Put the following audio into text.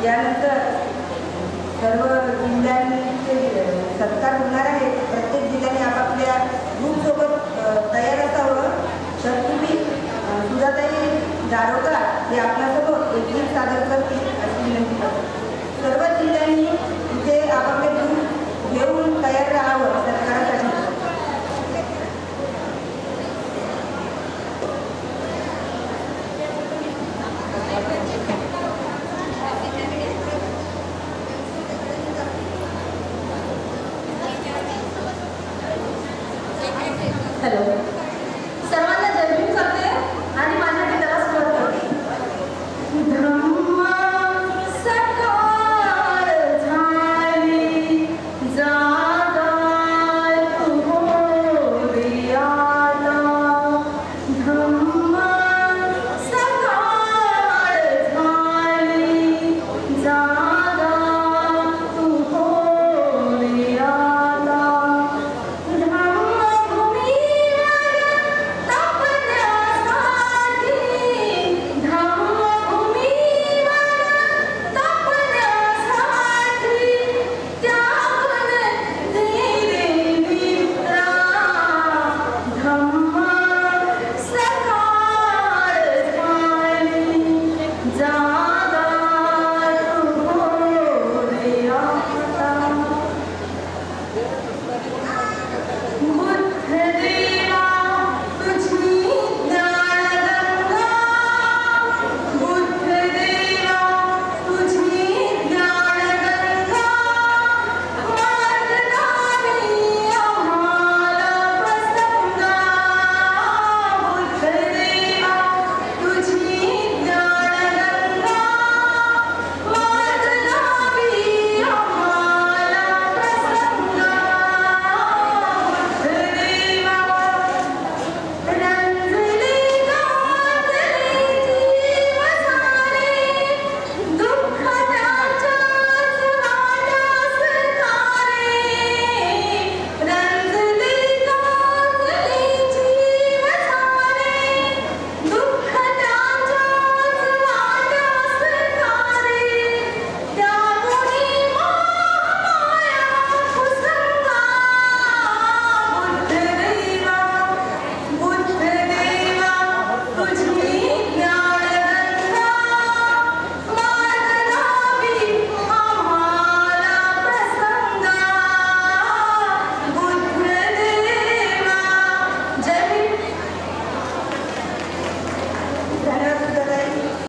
यानंतर सर्व जिल्ह्यांचे सत्कार होणार आहे। प्रत्येक जिल्ह्याने आपापल्या ग्रुपसोबत तयार असावं। तर तुम्ही सुधाताई दारोगा हे आपल्यासोबत एक गीत सादर करतील अशी विनंती करतो। सर्व जिल्ह्यांनी इथे आपापले ग्रुप घेऊन तयार राहावं सत्कारासाठी। हॅलो,